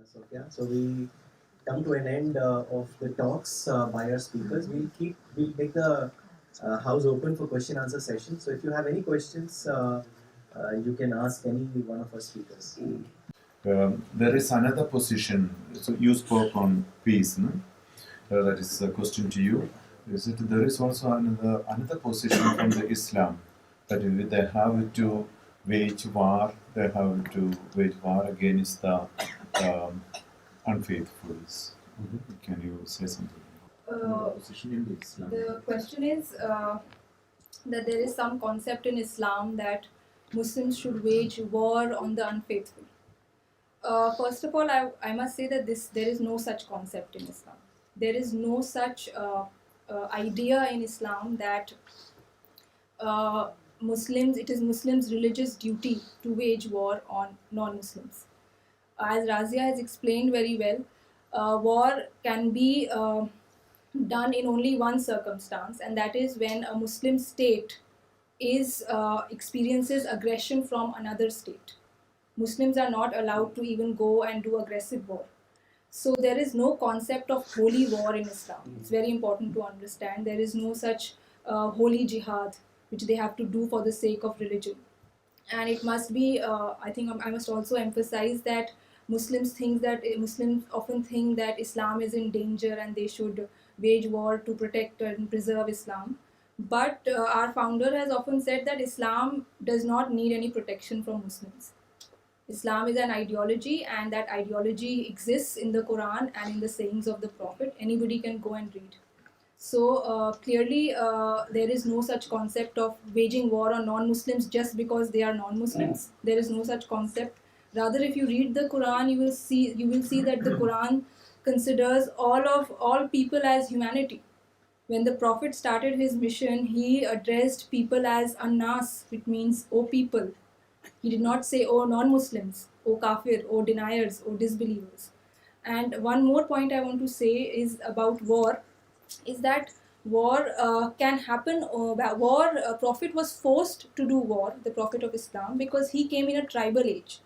Sophia. So we come to an end of the talks by our speakers. We'll make the house open for question answer session. So if you have any questions, you can ask any one of our speakers. There is another position. So you spoke on peace, no? That is a question to you. Is it there is also another position from the Islam that they have to wage war. They have to wage war against the unfaithfuls. Can you say something? Position in the Islam. The question is that there is some concept in Islam that Muslims should wage war on the unfaithful. First of all, I must say that there is no such concept in Islam. There is no such idea in Islam that it is Muslims' religious duty to wage war on non-Muslims. As Razia has explained very well, war can be done in only one circumstance, and that is when a Muslim state experiences aggression from another state. Muslims are not allowed to even go and do aggressive war. So there is no concept of holy war in Islam. It's very important to understand. There is no such holy jihad which they have to do for the sake of religion. And it must be, I think I must also emphasize that Muslims often think that Islam is in danger and they should wage war to protect and preserve Islam. But our founder has often said that Islam does not need any protection from Muslims. Islam is an ideology, and that ideology exists in the Quran and in the sayings of the Prophet. Anybody can go and read. So clearly there is no such concept of waging war on non-Muslims just because they are non-Muslims. There is no such concept. Rather, if you read the Quran, you will see that the Quran considers all people as humanity. When the Prophet started his mission, he addressed people as An-Nas, which means "O people." He did not say "O non-Muslims," "O kafir," "O deniers," "O disbelievers." And one more point I want to say is about war, is that war can happen. Prophet was forced to do war, the Prophet of Islam, because he came in a tribal age.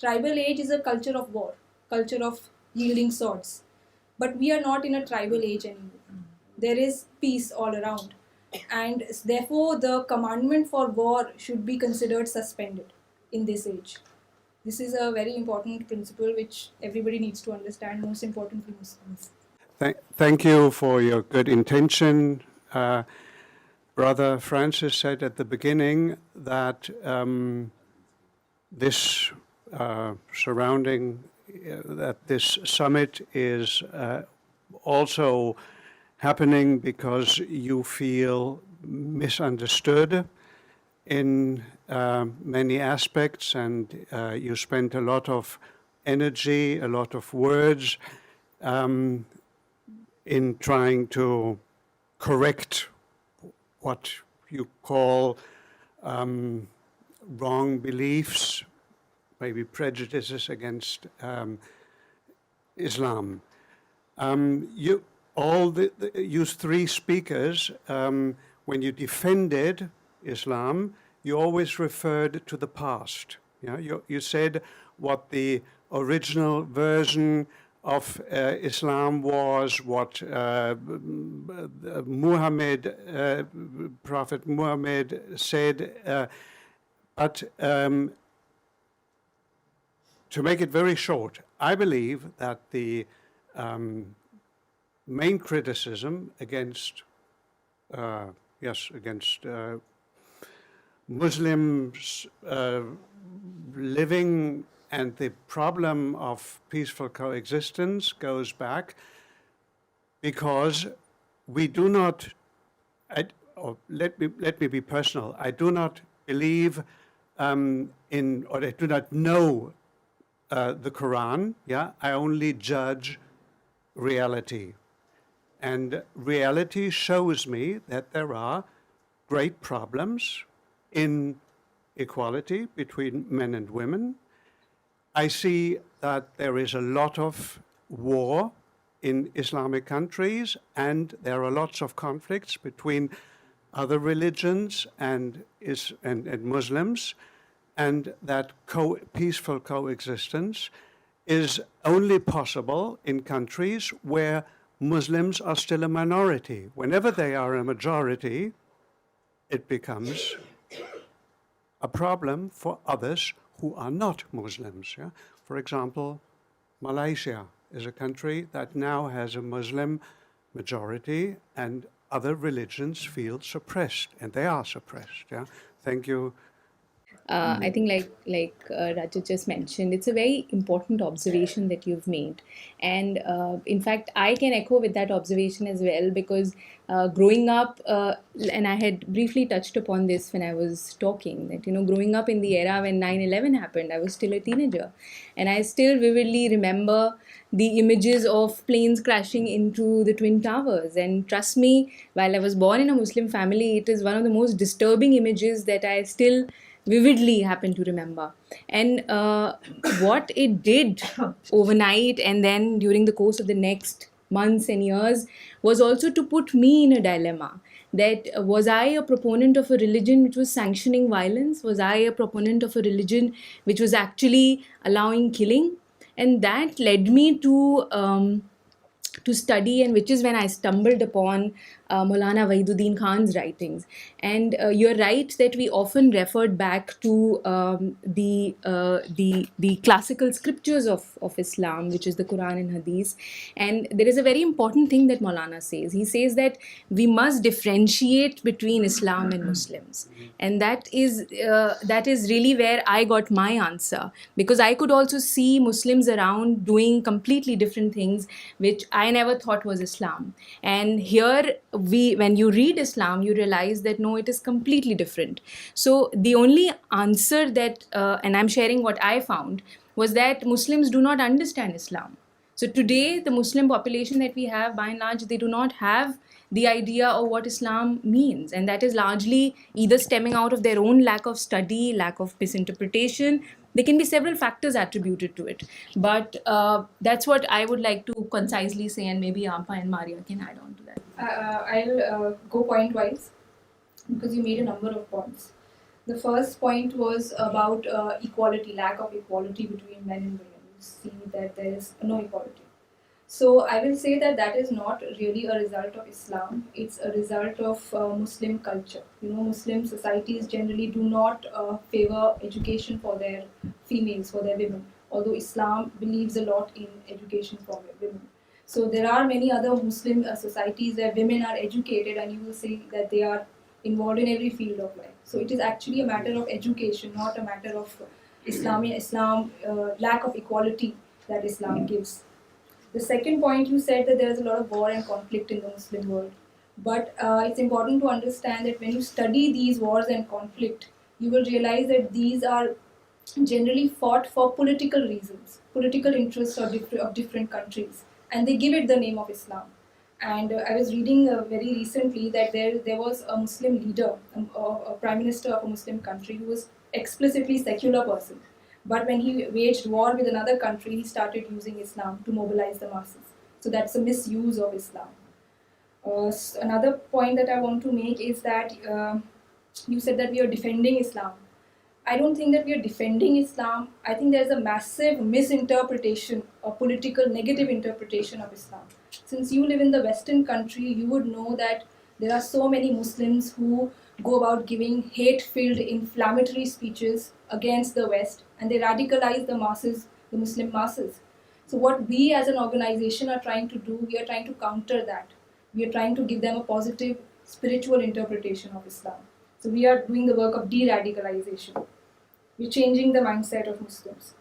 Tribal age is a culture of war, culture of yielding swords. But we are not in a tribal age anymore. There is peace all around. And therefore, the commandment for war should be considered suspended in this age. This is a very important principle which everybody needs to understand, most importantly Muslims. Thank you for your good intention. Brother Francis said at the beginning that this this summit is also happening because you feel misunderstood in many aspects, and you spent a lot of energy, a lot of words in trying to correct what you call wrong beliefs, maybe prejudices against Islam. You three speakers, when you defended Islam, you always referred to the past. You said what the original version of Islam was, what Prophet Muhammad said, but to make it very short, I believe that the main criticism against Muslims living and the problem of peaceful coexistence goes back because we do not, let me be personal, I do not believe I do not know the Quran, I only judge reality. And reality shows me that there are great problems in equality between men and women. I see that there is a lot of war in Islamic countries, and there are lots of conflicts between other religions and Muslims, and that peaceful coexistence is only possible in countries where Muslims are still a minority. Whenever they are a majority, it becomes a problem for others who are not Muslims. Yeah? For example, Malaysia is a country that now has a Muslim majority, and other religions feel suppressed, and they are suppressed. Yeah? Thank you. I think, like Rajat just mentioned, it's a very important observation that you've made, and in fact, I can echo with that observation as well, because growing up, and I had briefly touched upon this when I was talking, that growing up in the era when 9/11 happened, I was still a teenager, and I still vividly remember the images of planes crashing into the Twin Towers. And trust me, while I was born in a Muslim family, it is one of the most disturbing images that I still vividly happen to remember. And what it did overnight and then during the course of the next months and years was also to put me in a dilemma, that was I a proponent of a religion which was sanctioning violence? Was I a proponent of a religion which was actually allowing killing? And that led me to study, and which is when I stumbled upon Maulana Wahiduddin Khan's writings. And you're right that we often referred back to the classical scriptures of Islam, which is the Quran and Hadith. And there is a very important thing that Maulana says. He says that we must differentiate between Islam and Muslims, and that is really where I got my answer, because I could also see Muslims around doing completely different things, which I never thought was Islam. And here, when you read Islam, you realize that no, it is completely different. So the only answer that, and I'm sharing what I found, was that Muslims do not understand Islam. So today, the Muslim population that we have, by and large, they do not have the idea of what Islam means. And that is largely either stemming out of their own lack of study, lack of misinterpretation. There can be several factors attributed to it. But that's what I would like to concisely say, and maybe Ampa and Maria can add on to that. I'll go point-wise, because you made a number of points. The first point was about equality, lack of equality between men and women. You see that there is no equality. So I will say that that is not really a result of Islam. It's a result of Muslim culture. Muslim societies generally do not favor education for their females, for their women, although Islam believes a lot in education for women. So there are many other Muslim societies where women are educated, and you will see that they are involved in every field of life. So it is actually a matter of education, not a matter of Islam lack of equality that Islam gives. The second point, you said that there is a lot of war and conflict in the Muslim world. But it's important to understand that when you study these wars and conflict, you will realize that these are generally fought for political reasons, political interests of different countries, and they give it the name of Islam. And I was reading very recently that there was a Muslim leader, a prime minister of a Muslim country, who was explicitly secular person. But when he waged war with another country, he started using Islam to mobilize the masses. So that's a misuse of Islam. Another point that I want to make is that you said that we are defending Islam. I don't think that we are defending Islam. I think there's a massive misinterpretation, a political negative interpretation of Islam. Since you live in the Western country, you would know that there are so many Muslims who go about giving hate-filled, inflammatory speeches against the West, and they radicalize the masses, the Muslim masses. So what we as an organization are trying to do, we are trying to counter that. We are trying to give them a positive spiritual interpretation of Islam. So we are doing the work of de-radicalization. We're changing the mindset of Muslims.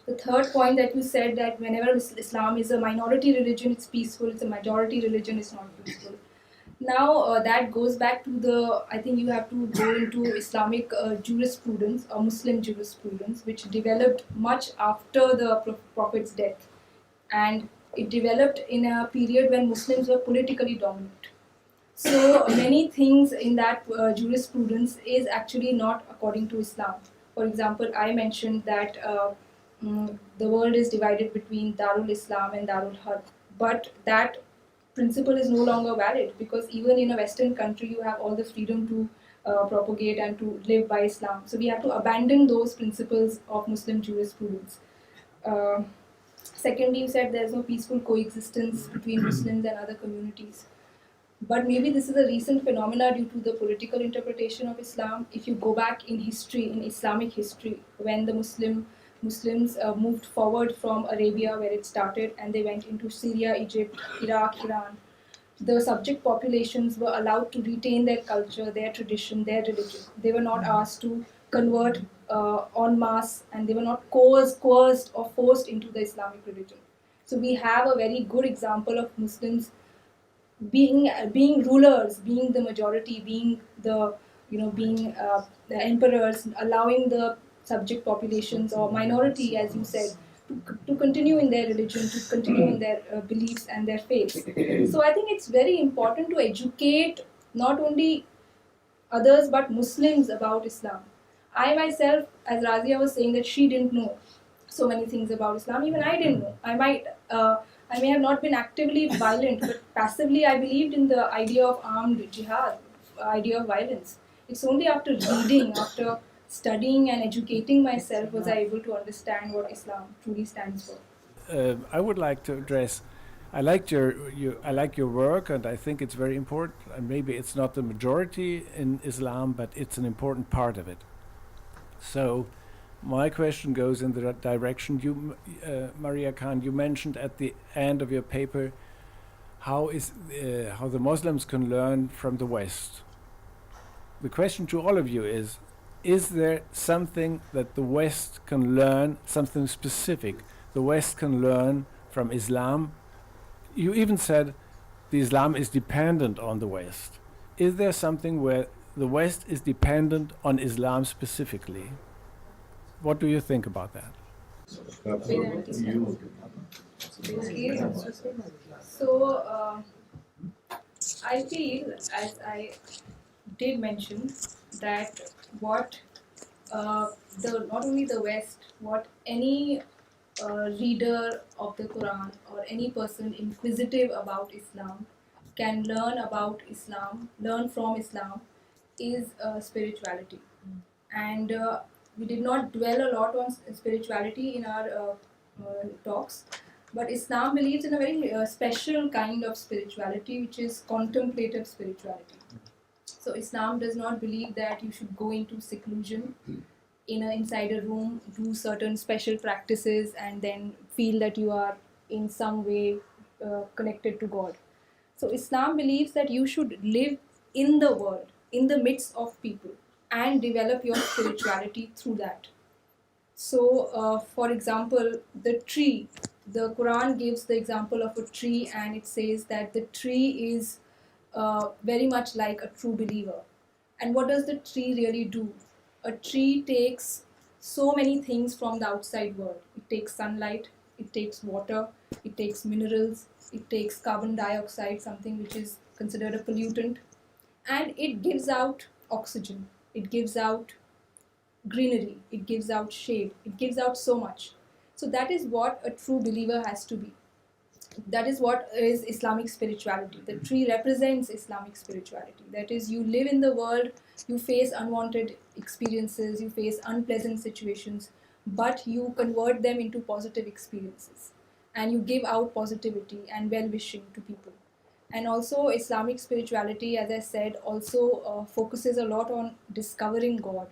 The third point that you said, that whenever Islam is a minority religion, it's peaceful. It's a majority religion, it's not peaceful. Now that goes back to I think you have to go into Islamic jurisprudence or Muslim jurisprudence, which developed much after the Prophet's death. And it developed in a period when Muslims were politically dominant. So many things in that jurisprudence is actually not according to Islam. For example, I mentioned that the world is divided between Darul Islam and Darul Harb, but that principle is no longer valid, because even in a Western country you have all the freedom to propagate and to live by Islam. So we have to abandon those principles of Muslim jurisprudence. Secondly, you said there's no peaceful coexistence between Muslims and other communities. But maybe this is a recent phenomena due to the political interpretation of Islam. If you go back in history, in Islamic history, when the Muslims moved forward from Arabia, where it started, and they went into Syria, Egypt, Iraq, Iran, the subject populations were allowed to retain their culture, their tradition, their religion. They were not asked to convert en masse, and they were not coerced or forced into the Islamic religion. So we have a very good example of Muslims being rulers, being the majority, being the the emperors, allowing the subject populations or minority, as you said, to continue in their religion, to continue in their beliefs and their faiths. So I think it's very important to educate not only others but Muslims about Islam. I myself, as Razia was saying, that she didn't know so many things about Islam. Even I didn't know. I may have not been actively violent, but passively I believed in the idea of armed jihad, idea of violence. It's only after reading, after studying and educating myself was I able to understand what Islam truly stands for. I would like to address. I like your work, and I think it's very important. And maybe it's not the majority in Islam, but it's an important part of it. So, my question goes in the direction you, Maria Khan. You mentioned at the end of your paper how the Muslims can learn from the West. The question to all of you is there something that the West can learn, something specific the West can learn from Islam? You even said the Islam is dependent on the West. Is there something where the West is dependent on Islam specifically? What do you think about that? So I feel, as I did mention, that what not only the West, what any reader of the Quran or any person inquisitive about Islam can learn about Islam, learn from Islam, is spirituality. And we did not dwell a lot on spirituality in our talks, but Islam believes in a very special kind of spirituality, which is contemplative spirituality. So Islam does not believe that you should go into seclusion inside a room, do certain special practices, and then feel that you are in some way connected to God. So Islam believes that you should live in the world, in the midst of people, and develop your spirituality through that. So, for example, the tree, the Quran gives the example of a tree, and it says that the tree is very much like a true believer. And what does the tree really do? A tree takes so many things from the outside world. It takes sunlight, it takes water, it takes minerals, it takes carbon dioxide, something which is considered a pollutant, and it gives out oxygen, it gives out greenery, it gives out shade, it gives out so much. So that is what a true believer has to be. That is what is Islamic spirituality. The tree represents Islamic spirituality. That is, you live in the world, you face unwanted experiences, you face unpleasant situations, but you convert them into positive experiences, and you give out positivity and well-wishing to people. And also Islamic spirituality, as I said, also focuses a lot on discovering God.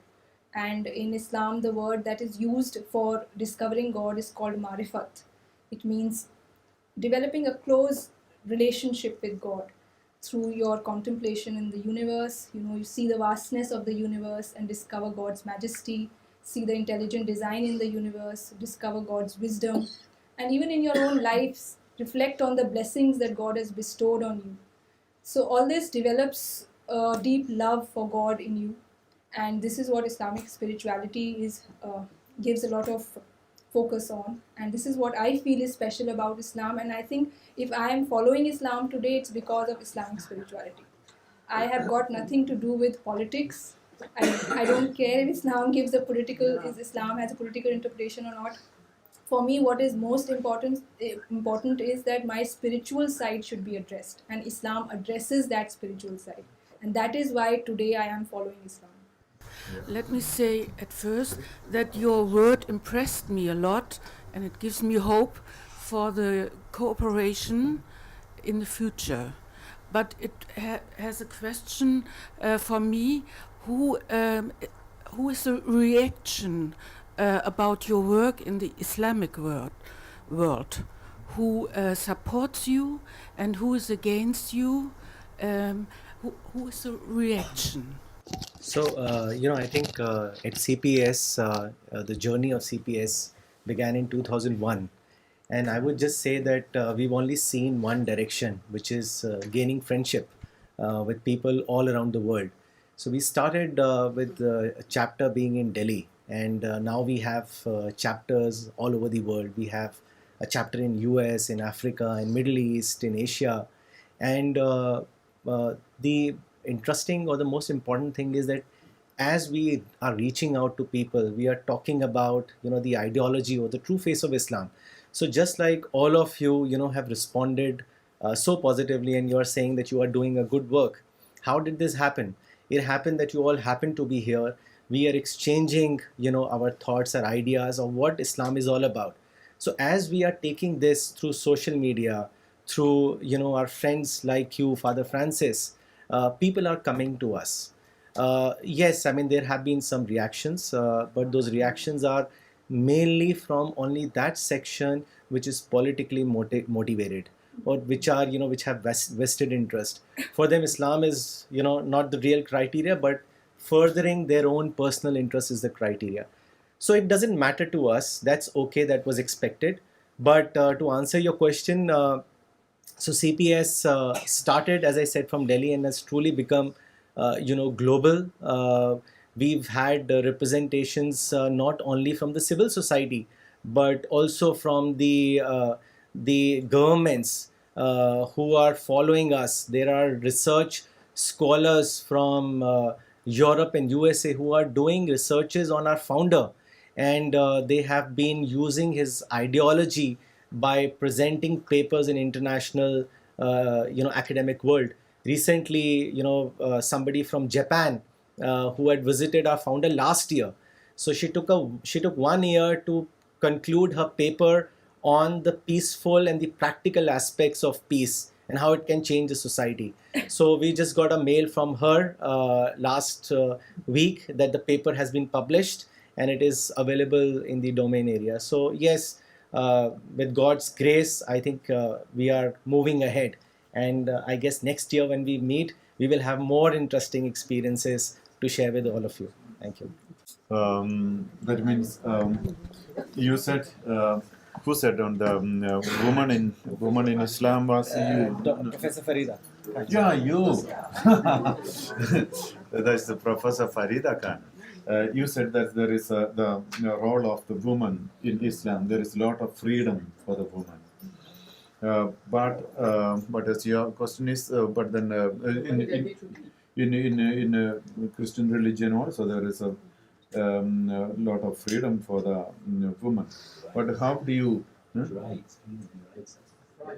And in Islam, the word that is used for discovering God is called marifat. It means developing a close relationship with God through your contemplation in the universe. You see the vastness of the universe and discover God's majesty, see the intelligent design in the universe, discover God's wisdom, and even in your own lives, reflect on the blessings that God has bestowed on you. So all this develops a deep love for God in you, and this is what Islamic spirituality gives a lot of focus on, and this is what I feel is special about Islam. And I think if I am following Islam today, it's because of Islamic spirituality. I have got nothing to do with politics. I don't care if Islam Islam has a political interpretation or not. For me, what is most important is that my spiritual side should be addressed, and Islam addresses that spiritual side, and that is why today I am following Islam. Let me say at first that your word impressed me a lot, and it gives me hope for the cooperation in the future. But it has a question for me: who is the reaction about your work in the Islamic world? Who supports you and who is against you? Who is the reaction? So, I think at CPS, the journey of CPS began in 2001. And I would just say that we've only seen one direction, which is gaining friendship with people all around the world. So we started with a chapter being in Delhi, and now we have chapters all over the world. We have a chapter in US, in Africa, in Middle East, in Asia. And the interesting or the most important thing is that as we are reaching out to people, we are talking about the ideology or the true face of Islam. So just like all of you have responded so positively, and you are saying that you are doing a good work, how did this happen? It happened that you all happen to be here. We are exchanging our thoughts, our ideas of what Islam is all about. So as we are taking this through social media, through our friends like you, Father Francis, people are coming to us. Yes, I mean there have been some reactions, but those reactions are mainly from only that section which is politically motivated, or which are which have vested interest. For them, Islam is not the real criteria, but furthering their own personal interest is the criteria. So it doesn't matter to us. That's okay. That was expected. But to answer your question, so CPS started, as I said, from Delhi and has truly become, global. We've had representations not only from the civil society, but also from the governments who are following us. There are research scholars from Europe and USA who are doing researches on our founder, and they have been using his ideology by presenting papers in international academic world. Recently, somebody from Japan who had visited our founder last year, so she took 1 year to conclude her paper on the peaceful and the practical aspects of peace and how it can change the society. So we just got a mail from her last week that the paper has been published and it is available in the domain area. So yes, with God's grace, I think we are moving ahead. And I guess next year when we meet, we will have more interesting experiences to share with all of you. Thank you. That means you said, who said on the woman in Islam was you? Professor Farida. Yeah, you. That's the Professor Farida Khan. You said that there is the role of the woman in Islam. There is a lot of freedom for the woman. But as your question is, but then in Christian religion also there is a lot of freedom for the woman. But how do you?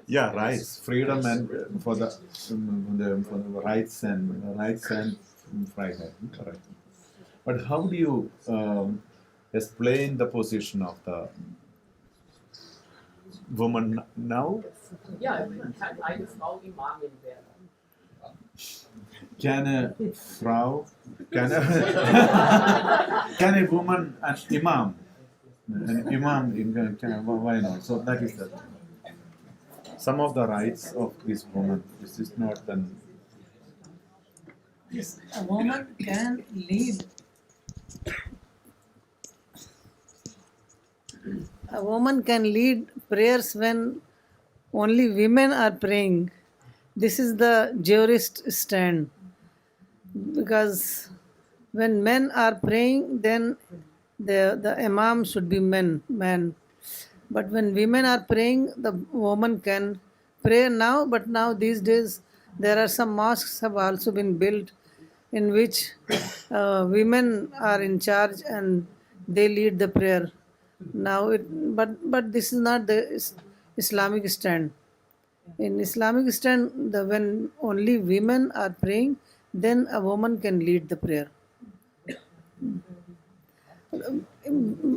Yeah, rights, freedom, and for the rights and freedom. Correct. But how do you explain the position of the woman now? Ja, kann eine Frau Imamin werden. Can a woman an imam? An imam, why not? So that is the some of the rights of this woman. This is not done. Yes, a woman can lead. A woman can lead prayers when only women are praying. This is the jurist stand. Because when men are praying, then the imam should be man. But when women are praying, the woman can pray now. But now these days, there are some mosques have also been built in which women are in charge and they lead the prayer. Now, but this is not the Islamic stand. In Islamic stand, when only women are praying, then a woman can lead the prayer.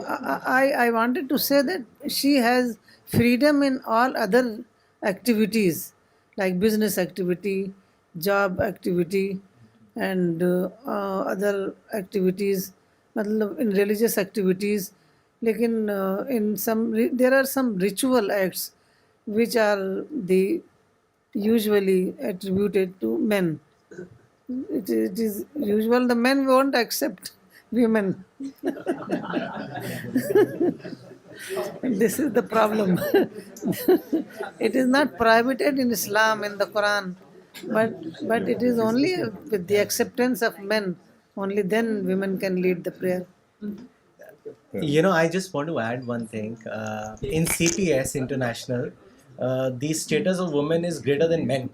I wanted to say that she has freedom in all other activities like business activity, job activity, and other activities, matlab in religious activities. Lekin in there are some ritual acts which are the usually attributed to men. It is usual the men won't accept women. This is the problem. It is not prohibited in Islam in the Quran, but it is only with the acceptance of men. Only then women can lead the prayer. You know, I just want to add one thing. In CPS International, the status of women is greater than men.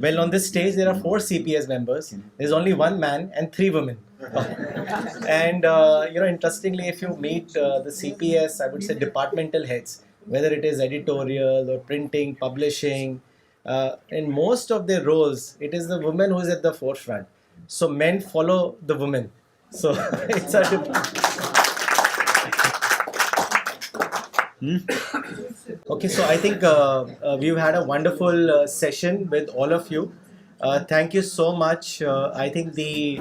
Well, on this stage, there are 4 CPS members. There's only 1 man and 3 women. And, you know, interestingly, if you meet the CPS, I would say departmental heads, whether it is editorial or printing, publishing, in most of their roles, it is the woman who is at the forefront. So men follow the women. So it's a Okay, so I think we've had a wonderful session with all of you. Thank you so much. I think the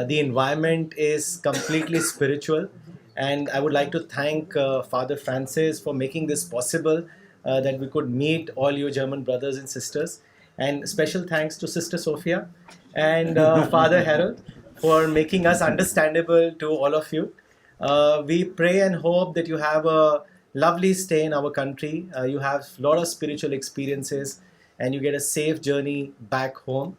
environment is completely spiritual, and I would like to thank Father Francis for making this possible, that we could meet all you German brothers and sisters. And special thanks to Sister Sophia and Father Harold for making us understandable to all of you. We pray and hope that you have a lovely stay in our country. You have a lot of spiritual experiences and you get a safe journey back home.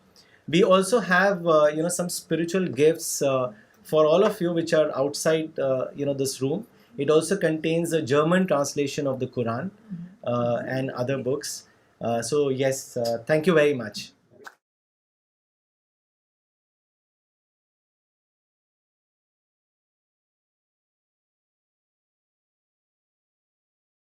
We also have you know, some spiritual gifts for all of you which are outside you know, this room. It also contains a German translation of the Quran and other books. So yes, thank you very much.